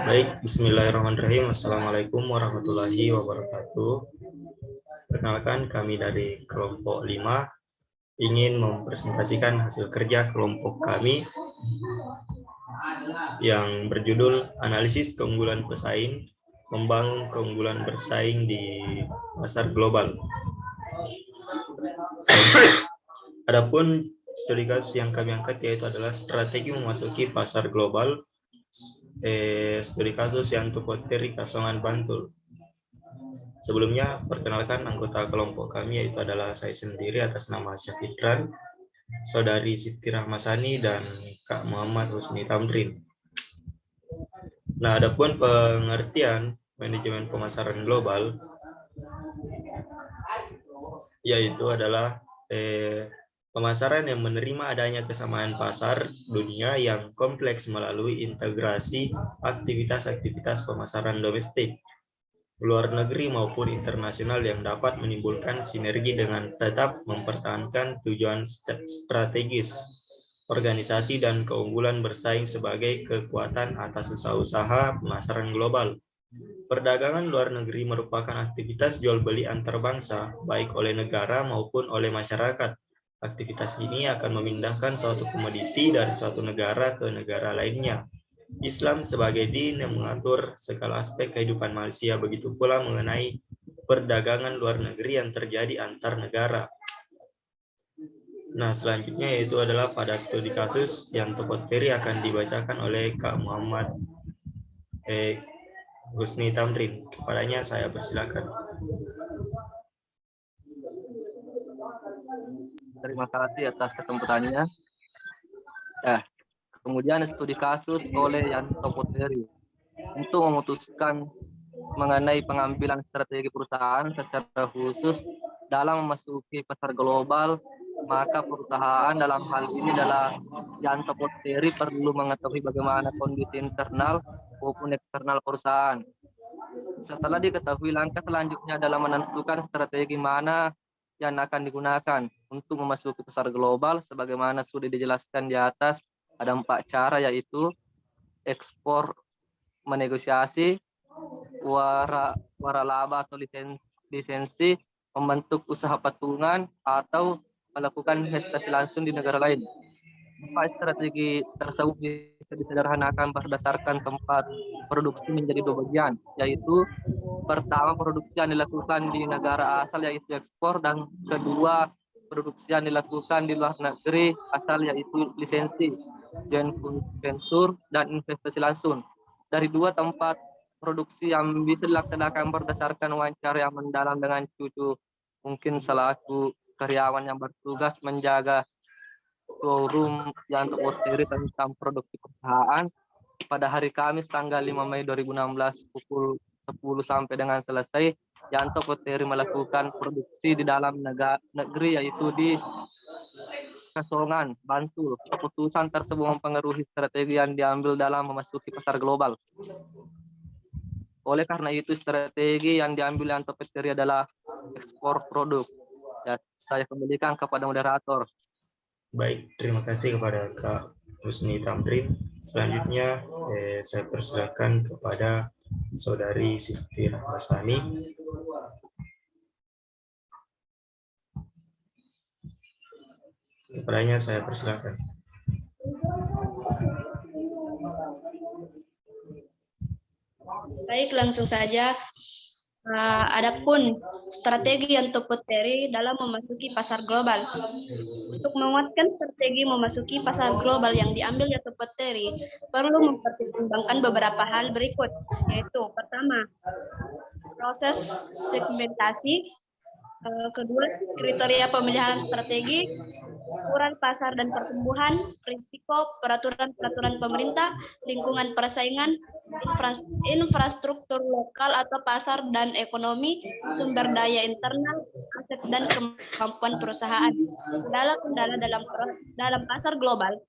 Baik, bismillahirrahmanirrahim. Assalamualaikum warahmatullahi wabarakatuh. Perkenalkan, kami dari kelompok 5 ingin mempresentasikan hasil kerja kelompok kami yang berjudul Analisis Keunggulan Pesaing, Membangun Keunggulan Bersaing di Pasar Global. Adapun studi kasus yang kami angkat yaitu adalah strategi memasuki pasar global, studi kasus yang Tupoteri Kasongan Bantul. Sebelumnya, perkenalkan anggota kelompok kami yaitu adalah saya sendiri atas nama Syafidran, Saudari Siti Rahmasani, dan Kak Muhammad Husni Tamrin. Nah, adapun pengertian manajemen pemasaran global yaitu adalah pemasaran yang menerima adanya kesamaan pasar dunia yang kompleks melalui integrasi aktivitas-aktivitas pemasaran domestik, luar negeri maupun internasional yang dapat menimbulkan sinergi dengan tetap mempertahankan tujuan strategis organisasi dan keunggulan bersaing sebagai kekuatan atas usaha-usaha pemasaran global. Perdagangan luar negeri merupakan aktivitas jual beli antar bangsa, baik oleh negara maupun oleh masyarakat. Aktivitas ini akan memindahkan suatu komoditi dari suatu negara ke negara lainnya. Islam sebagai din yang mengatur segala aspek kehidupan manusia, begitu pula mengenai perdagangan luar negeri yang terjadi antar negara. Nah, selanjutnya yaitu adalah pada studi kasus yang Tupoteri akan dibacakan oleh Kak Muhammad Husni Tamrin. Kepadanya saya persilakan. Terima kasih atas kesempatannya. Kemudian studi kasus oleh Yanto Tupoteri untuk memutuskan mengenai pengambilan strategi perusahaan secara khusus dalam memasuki pasar global, maka perusahaan dalam hal ini adalah Yanto Tupoteri perlu mengetahui bagaimana kondisi internal maupun eksternal perusahaan. Setelah diketahui, langkah selanjutnya adalah menentukan strategi mana yang akan digunakan untuk memasuki pasar global. Sebagaimana sudah dijelaskan di atas, ada 4 cara, yaitu ekspor, menegosiasi, waralaba atau lisensi, membentuk usaha patungan, atau melakukan investasi langsung di negara lain. 4 strategi tersebut bisa disederhanakan berdasarkan tempat produksi menjadi 2 bagian, yaitu pertama, produksi yang dilakukan di negara asal yaitu ekspor, dan kedua, produksi yang dilakukan di luar negeri asal yaitu lisensi, joint venture, dan investasi langsung. Dari 2 tempat produksi yang bisa dilaksanakan berdasarkan wawancara yang mendalam dengan Cucu, mungkin selaku karyawan yang bertugas menjaga showroom yang Tupoteri tentang produksi perusahaan pada hari Kamis tanggal 5 Mei 2016 pukul 10 sampai dengan selesai. Yanto Tupoteri melakukan produksi di dalam negeri yaitu di Kasongan, Bantul. Keputusan tersebut mempengaruhi strategi yang diambil dalam memasuki pasar global. Oleh karena itu, strategi yang diambil Yanto Tupoteri adalah ekspor produk. Ya, saya kembalikan kepada moderator. Baik, terima kasih kepada Kak Husni Tamrin. Selanjutnya saya persilakan kepada Saudari Siti Rahmasani. Kepadanya saya persilakan. Baik, langsung saja. Adapun strategi yang Tupoteri dalam memasuki pasar global. Untuk menguatkan strategi memasuki pasar global yang diambil ya Tupoteri, perlu mempertimbangkan beberapa hal berikut, yaitu pertama, proses segmentasi, kedua, kriteria pemilihan strategi, ukuran pasar dan pertumbuhan, risiko, peraturan pemerintah, lingkungan persaingan, infrastruktur lokal atau pasar dan ekonomi, sumber daya internal, aset dan kemampuan perusahaan, kendala-kendala dalam pasar global,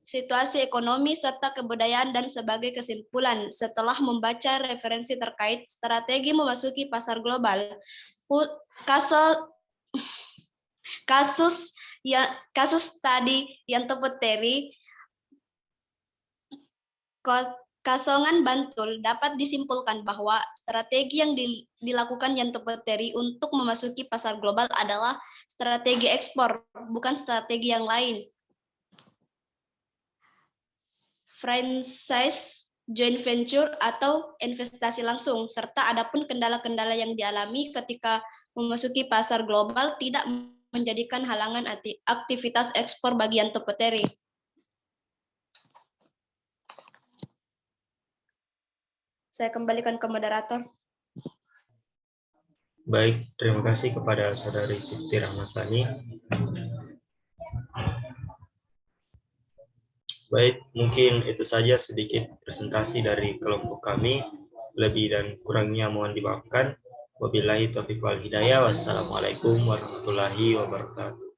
situasi ekonomi serta kebudayaan, dan sebagai kesimpulan setelah membaca referensi terkait strategi memasuki pasar global, kasus tadi yang Tupoteri Kasongan Bantul dapat disimpulkan bahwa strategi yang dilakukan Yanto Petteri untuk memasuki pasar global adalah strategi ekspor, bukan strategi yang lain. Franchise, joint venture, atau investasi langsung, serta adapun kendala-kendala yang dialami ketika memasuki pasar global tidak menjadikan halangan aktivitas ekspor bagi Yanto Petteri. Saya kembalikan ke moderator. Baik, terima kasih kepada Saudari Siti Rahmasani. Baik, mungkin itu saja sedikit presentasi dari kelompok kami. Lebih dan kurangnya mohon dimaafkan. Wabillahi taufiq wal hidayah. Wassalamualaikum warahmatullahi wabarakatuh.